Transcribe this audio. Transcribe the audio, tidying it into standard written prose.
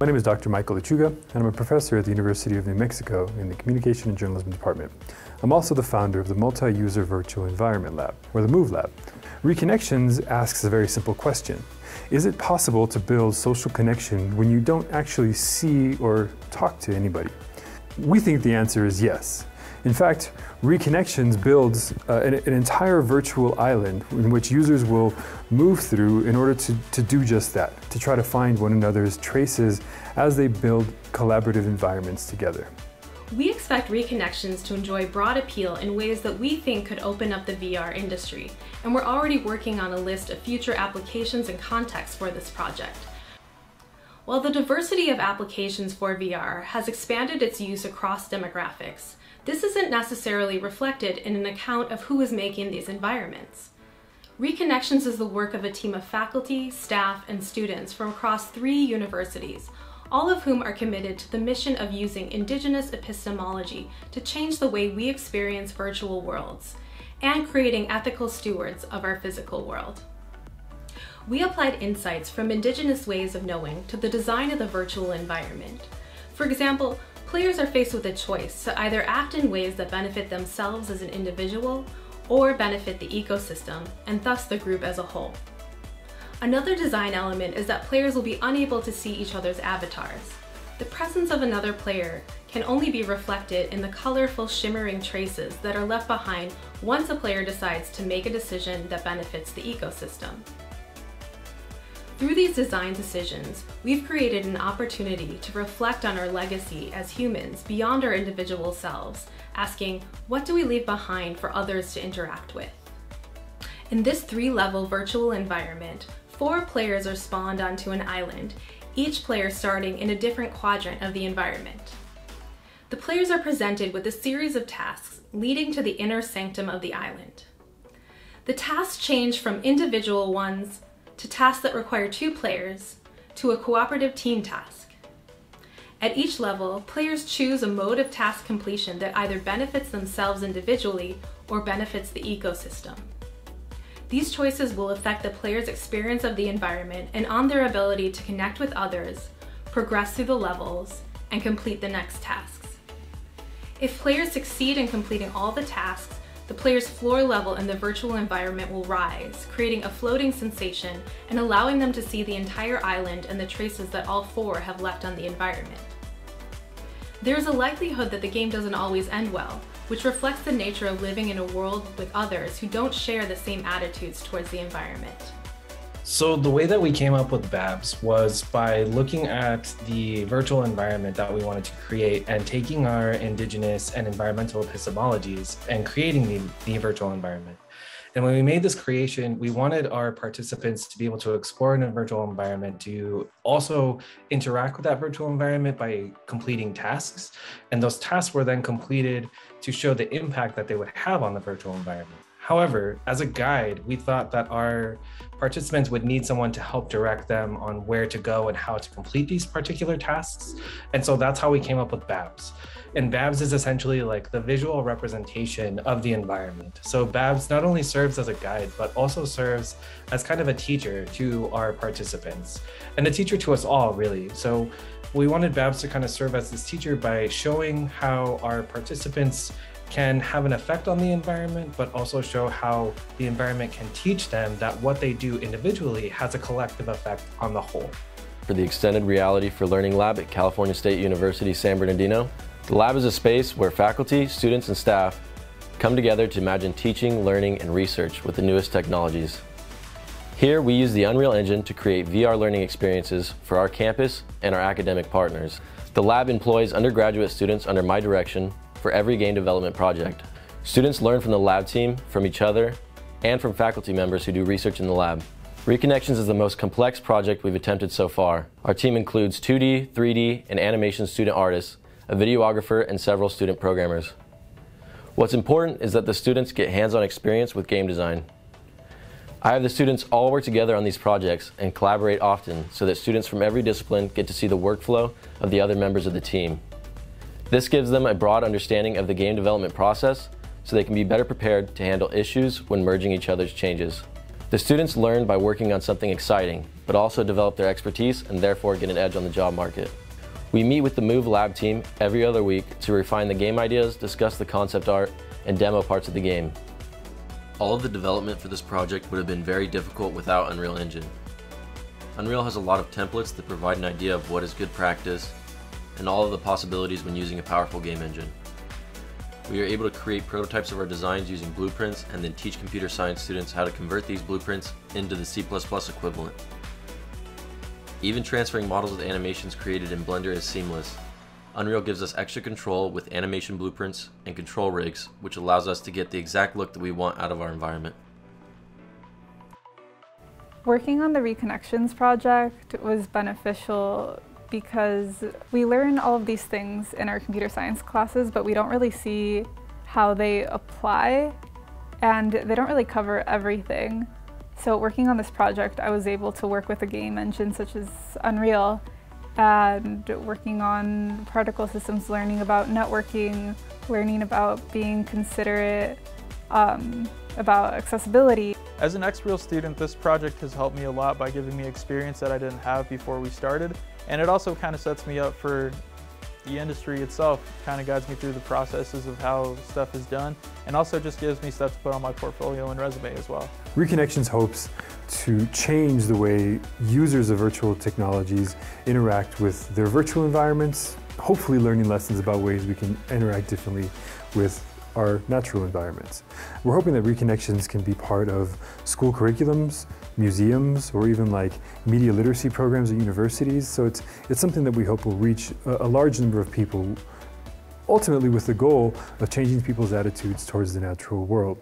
My name is Dr. Michael Lechuga, and I'm a professor at the University of New Mexico in the Communication and Journalism Department. I'm also the founder of the Multi-User Virtual Environment Lab, or the MOVE Lab. Reconnections asks a very simple question. Is it possible to build social connection when you don't actually see or talk to anybody? We think the answer is yes. In fact, Reconnections builds an entire virtual island in which users will move through in order to do just that, to try to find one another's traces as they build collaborative environments together. We expect Reconnections to enjoy broad appeal in ways that we think could open up the VR industry, and we're already working on a list of future applications and contexts for this project. While the diversity of applications for VR has expanded its use across demographics, this isn't necessarily reflected in an account of who is making these environments. Reconnections is the work of a team of faculty, staff, and students from across 3 universities, all of whom are committed to the mission of using indigenous epistemology to change the way we experience virtual worlds, and creating ethical stewards of our physical world. We applied insights from indigenous ways of knowing to the design of the virtual environment. For example, players are faced with a choice to either act in ways that benefit themselves as an individual or benefit the ecosystem, and thus the group as a whole. Another design element is that players will be unable to see each other's avatars. The presence of another player can only be reflected in the colorful, shimmering traces that are left behind once a player decides to make a decision that benefits the ecosystem. Through these design decisions, we've created an opportunity to reflect on our legacy as humans beyond our individual selves, asking, what do we leave behind for others to interact with? In this 3-level virtual environment, 4 players are spawned onto an island, each player starting in a different quadrant of the environment. The players are presented with a series of tasks leading to the inner sanctum of the island. The tasks change from individual ones to tasks that require 2 players, to a cooperative team task. At each level, players choose a mode of task completion that either benefits themselves individually or benefits the ecosystem. These choices will affect the player's experience of the environment and on their ability to connect with others, progress through the levels, and complete the next tasks. If players succeed in completing all the tasks, the player's floor level in the virtual environment will rise, creating a floating sensation and allowing them to see the entire island and the traces that all 4 have left on the environment. There is a likelihood that the game doesn't always end well, which reflects the nature of living in a world with others who don't share the same attitudes towards the environment. So the way that we came up with BABS was by looking at the virtual environment that we wanted to create and taking our indigenous and environmental epistemologies and creating the virtual environment. And when we made this creation, we wanted our participants to be able to explore in a virtual environment, to also interact with that virtual environment by completing tasks. And those tasks were then completed to show the impact that they would have on the virtual environment. However, as a guide, we thought that our participants would need someone to help direct them on where to go and how to complete these particular tasks. And so that's how we came up with BABS. And BABS is essentially like the visual representation of the environment. So BABS not only serves as a guide, but also serves as kind of a teacher to our participants and a teacher to us all, really. So we wanted BABS to kind of serve as this teacher by showing how our participants can have an effect on the environment, but also show how the environment can teach them that what they do individually has a collective effect on the whole. For the Extended Reality for Learning Lab at California State University, San Bernardino, the lab is a space where faculty, students, and staff come together to imagine teaching, learning, and research with the newest technologies. Here, we use the Unreal Engine to create VR learning experiences for our campus and our academic partners. The lab employs undergraduate students under my direction for every game development project. Students learn from the lab team, from each other, and from faculty members who do research in the lab. Reconnections is the most complex project we've attempted so far. Our team includes 2D, 3D, and animation student artists, a videographer, and several student programmers. What's important is that the students get hands-on experience with game design. I have the students all work together on these projects and collaborate often so that students from every discipline get to see the workflow of the other members of the team. This gives them a broad understanding of the game development process so they can be better prepared to handle issues when merging each other's changes. The students learn by working on something exciting, but but also develop their expertise and therefore get an edge on the job market. We meet with the Move Lab team every other week to refine the game ideas, discuss the concept art, and demo parts of the game. All of the development for this project would have been very difficult without Unreal Engine. Unreal has a lot of templates that provide an idea of what is good practice and all of the possibilities when using a powerful game engine. We are able to create prototypes of our designs using blueprints and then teach computer science students how to convert these blueprints into the C++ equivalent. Even transferring models with animations created in Blender is seamless. Unreal gives us extra control with animation blueprints and control rigs, which allows us to get the exact look that we want out of our environment. Working on the Reconnections project was beneficial because we learn all of these things in our computer science classes, but we don't really see how they apply, and they don't really cover everything. So working on this project, I was able to work with a game engine such as Unreal, and working on particle systems, learning about networking, learning about being considerate, about accessibility. As an X-Real student, this project has helped me a lot by giving me experience that I didn't have before we started, and it also kind of sets me up for the industry itself, kind of guides me through the processes of how stuff is done, and also just gives me stuff to put on my portfolio and resume as well. Reconnections hopes to change the way users of virtual technologies interact with their virtual environments, hopefully learning lessons about ways we can interact differently with our natural environments. We're hoping that Reconnections can be part of school curriculums, museums, or even like media literacy programs at universities. So it's something that we hope will reach a large number of people, ultimately with the goal of changing people's attitudes towards the natural world.